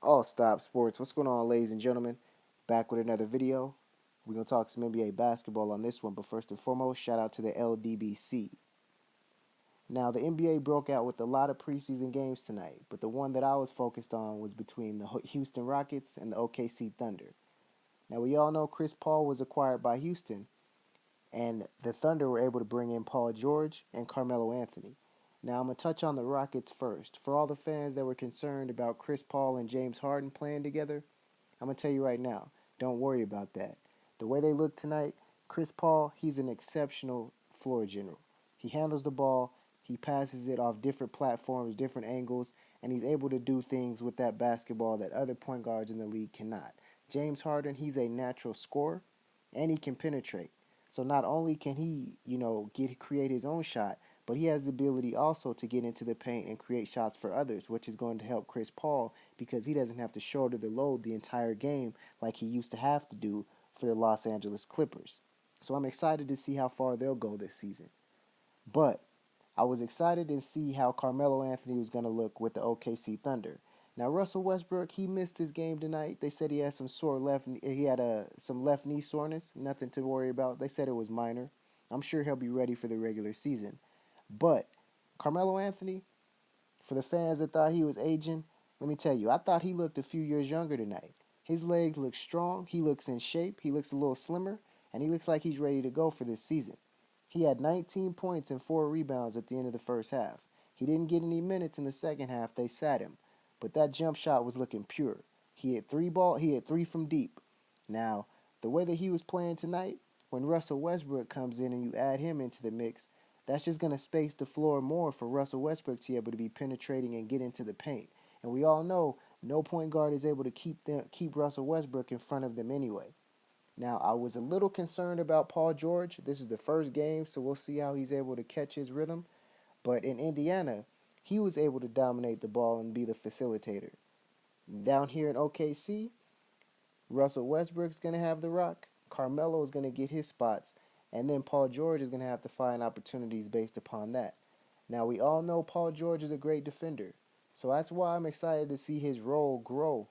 All Stop Sports. What's going on, ladies and gentlemen? Back with another video. We're going to talk some NBA basketball on this one, but first and foremost, shout out to the LDBC. Now, the NBA broke out with a lot of preseason games tonight, but the one that I was focused on was between the Houston Rockets and the OKC Thunder. Now, we all know Chris Paul was acquired by Houston, and the Thunder were able to bring in Paul George and Carmelo Anthony. Now, I'm going to touch on the Rockets first. For all the fans that were concerned about Chris Paul and James Harden playing together, I'm going to tell you right now, don't worry about that. The way they look tonight, Chris Paul, he's an exceptional floor general. He handles the ball, he passes it off different platforms, different angles, and he's able to do things with that basketball that other point guards in the league cannot. James Harden, he's a natural scorer, and he can penetrate. So not only can he, create his own shot, but he has the ability also to get into the paint and create shots for others, which is going to help Chris Paul because he doesn't have to shoulder the load the entire game like he used to have to do for the Los Angeles Clippers. So I'm excited to see how far they'll go this season. But I was excited to see how Carmelo Anthony was going to look with the OKC Thunder. Now Russell Westbrook, he missed his game tonight. They said he had some some left knee soreness, nothing to worry about. They said it was minor. I'm sure he'll be ready for the regular season. But Carmelo Anthony, for the fans that thought he was aging, let me tell you, I thought he looked a few years younger tonight. His legs look strong, he looks in shape, he looks a little slimmer, and he looks like he's ready to go for this season. He had 19 points and 4 rebounds at the end of the first half. He didn't get any minutes in the second half, they sat him. But that jump shot was looking pure. He hit three from deep. Now, the way that he was playing tonight, when Russell Westbrook comes in and you add him into the mix, that's just going to space the floor more for Russell Westbrook to be able to be penetrating and get into the paint. And we all know no point guard is able to keep Russell Westbrook in front of them anyway. Now, I was a little concerned about Paul George. This is the first game, so we'll see how he's able to catch his rhythm. But in Indiana, he was able to dominate the ball and be the facilitator. Down here in OKC, Russell Westbrook's going to have the rock. Carmelo is going to get his spots. And then Paul George is going to have to find opportunities based upon that. Now, we all know Paul George is a great defender. So that's why I'm excited to see his role grow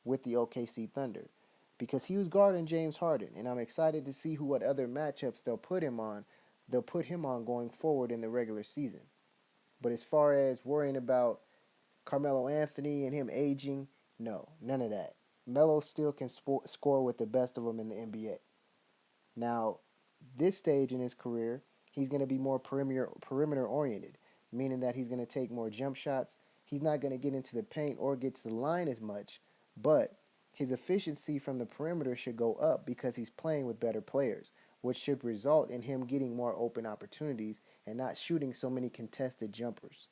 with the OKC Thunder. Because he was guarding James Harden. And I'm excited to see what other matchups they'll put him on. They'll put him on going forward in the regular season. But as far as worrying about Carmelo Anthony and him aging, no, none of that. Melo still can score with the best of them in the NBA. Now, this stage in his career, he's going to be more perimeter oriented, meaning that he's going to take more jump shots. He's not going to get into the paint or get to the line as much, but his efficiency from the perimeter should go up because he's playing with better players, which should result in him getting more open opportunities and not shooting so many contested jumpers.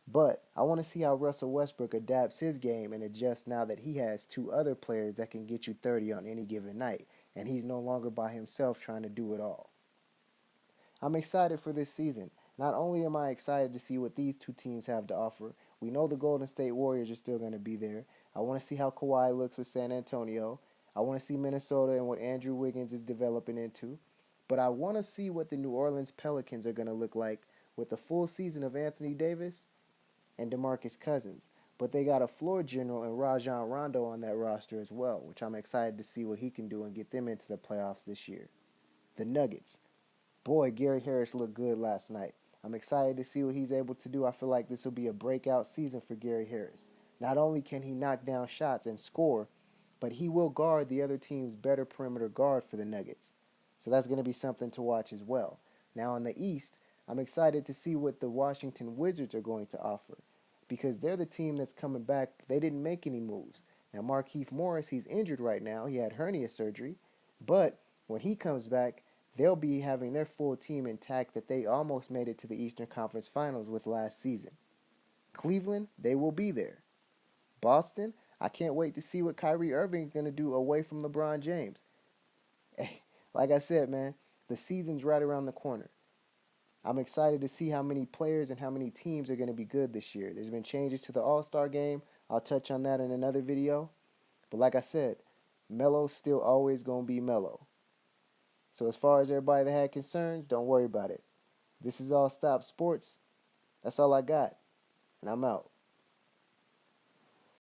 But I want to see how Russell Westbrook adapts his game and adjusts now that he has two other players that can get you 30 on any given night, and he's no longer by himself trying to do it all. I'm excited for this season. Not only am I excited to see what these two teams have to offer, we know the Golden State Warriors are still going to be there. I want to see how Kawhi looks with San Antonio. I want to see Minnesota and what Andrew Wiggins is developing into. But I want to see what the New Orleans Pelicans are going to look like with the full season of Anthony Davis and DeMarcus Cousins. But they got a floor general and Rajon Rondo on that roster as well, which I'm excited to see what he can do and get them into the playoffs this year. The Nuggets. Boy, Gary Harris looked good last night. I'm excited to see what he's able to do. I feel like this will be a breakout season for Gary Harris. Not only can he knock down shots and score, but he will guard the other team's better perimeter guard for the Nuggets. So that's going to be something to watch as well. Now in the East, I'm excited to see what the Washington Wizards are going to offer because they're the team that's coming back. They didn't make any moves. Now Markieff Morris, he's injured right now. He had hernia surgery. But when he comes back, they'll be having their full team intact that they almost made it to the Eastern Conference Finals with last season. Cleveland, they will be there. Boston, I can't wait to see what Kyrie Irving is going to do away from LeBron James. Like I said, man, the season's right around the corner. I'm excited to see how many players and how many teams are going to be good this year. There's been changes to the All-Star game. I'll touch on that in another video. But like I said, Melo's still always going to be Melo. So as far as everybody that had concerns, don't worry about it. This is All Stop Sports. That's all I got. And I'm out.